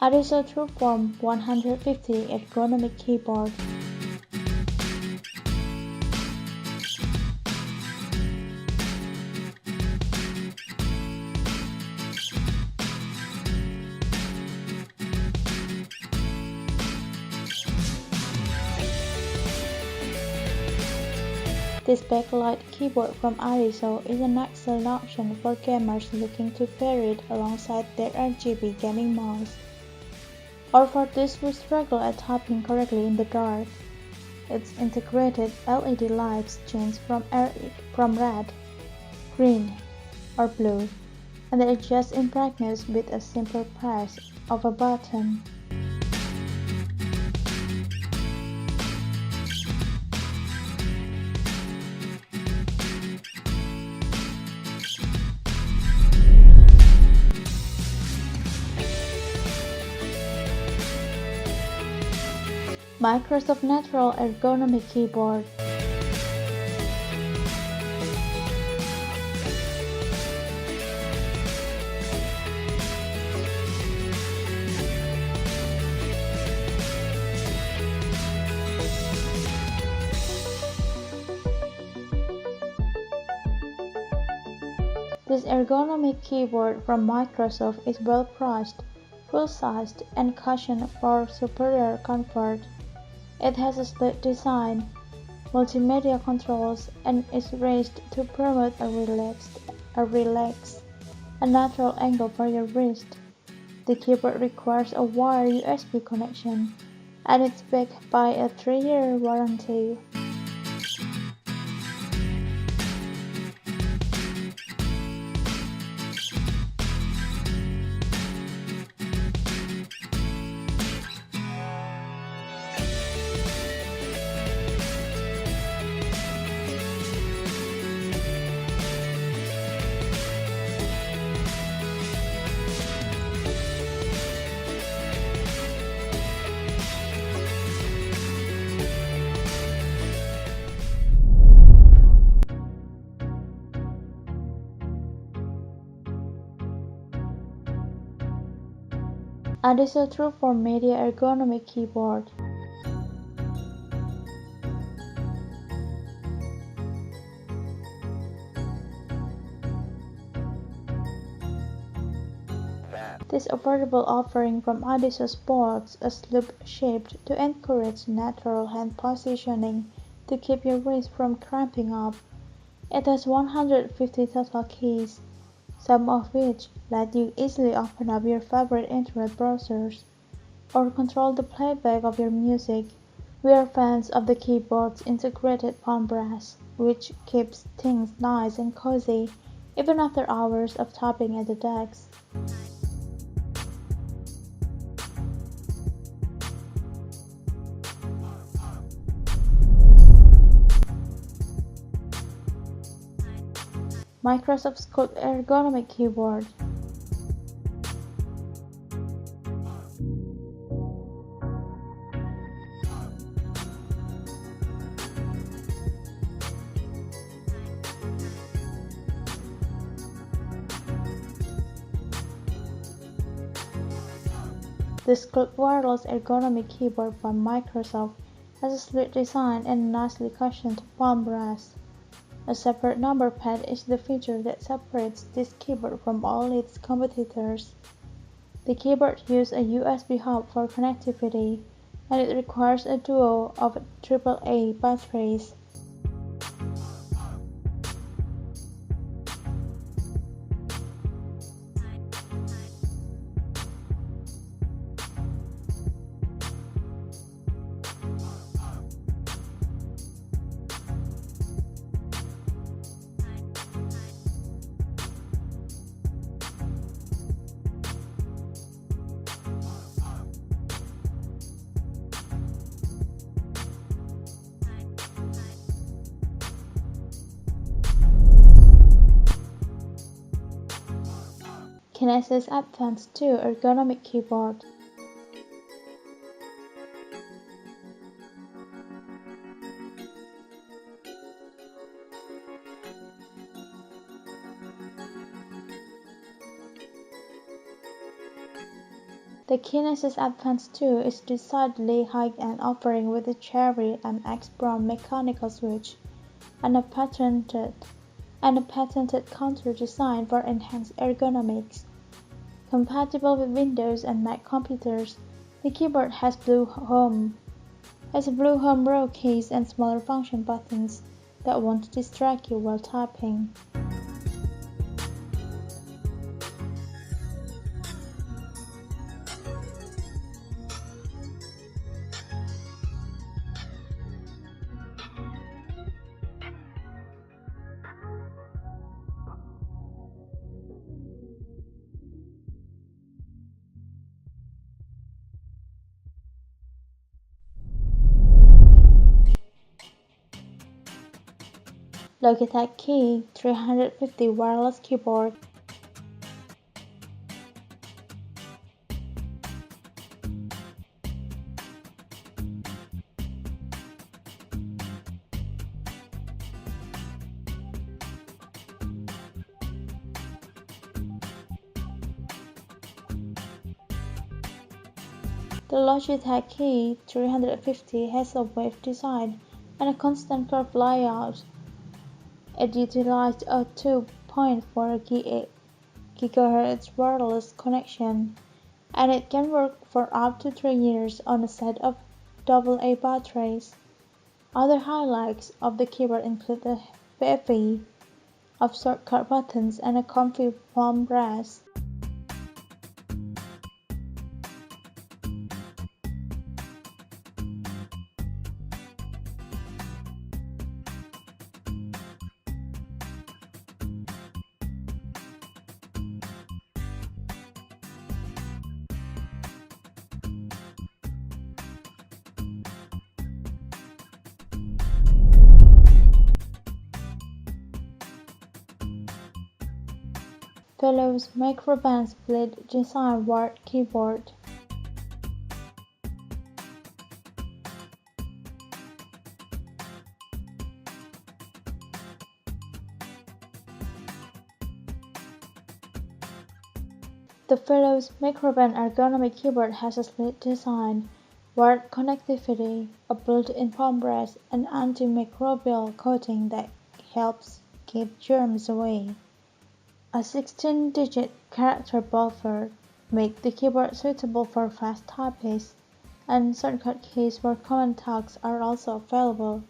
Adesso Tru-Form 150 Ergonomic Keyboard. This backlit keyboard from Adesso is an excellent option for gamers looking to pair it alongside their RGB gaming mouse, or for those who struggle at typing correctly in the dark. Its integrated LED lights change from red, green, or blue, and they adjust in brightness with a simple press of a button. Microsoft Natural Ergonomic Keyboard. This ergonomic keyboard from Microsoft is well priced, full-sized, and cushioned for superior comfort. It has a sleek design, multimedia controls, and is raised to promote a relaxed and natural angle for your wrist. The keyboard requires a wired USB connection, and it's backed by a 3-year warranty. Adesso Tru-Form Media Ergonomic Keyboard. This affordable offering from Adesso sports a loop shaped to encourage natural hand positioning to keep your wrist from cramping up. It has 150 total keys, some of which let you easily open up your favorite internet browsers or control the playback of your music. We are fans of the keyboard's integrated palm rest, which keeps things nice and cozy even after hours of typing at the desk. Microsoft Sculpt Ergonomic Keyboard. The Sculpt Wireless Ergonomic Keyboard from Microsoft has a sleek design and a nicely cushioned palm rest. A separate number pad is the feature that separates this keyboard from all its competitors. The keyboard uses a USB hub for connectivity, and it requires a duo of AAA batteries. Kinesis Advanced 2 Ergonomic Keyboard. The Kinesis Advance 2 is decidedly high-end, offering with a cherry MX Brown mechanical switch and a patented counter design for enhanced ergonomics. Compatible with Windows and Mac computers, the keyboard has a Blue Home row case and smaller function buttons that won't distract you while typing. Logitech Key 350 wireless keyboard. The Logitech Key 350 has a wave design and a constant curve layout. It utilized a 2.4 GHz wireless connection, and it can work for up to 3 years on a set of AA batteries. Other highlights of the keyboard include a bevy of shortcut buttons and a comfy palm rest. Philips microband split design wired keyboard. The Philips microband ergonomic keyboard has a slit design, wired connectivity, a built-in palm rest, and antimicrobial coating that helps keep germs away. A 16-digit character buffer makes the keyboard suitable for fast typists, and shortcut keys for common tasks are also available.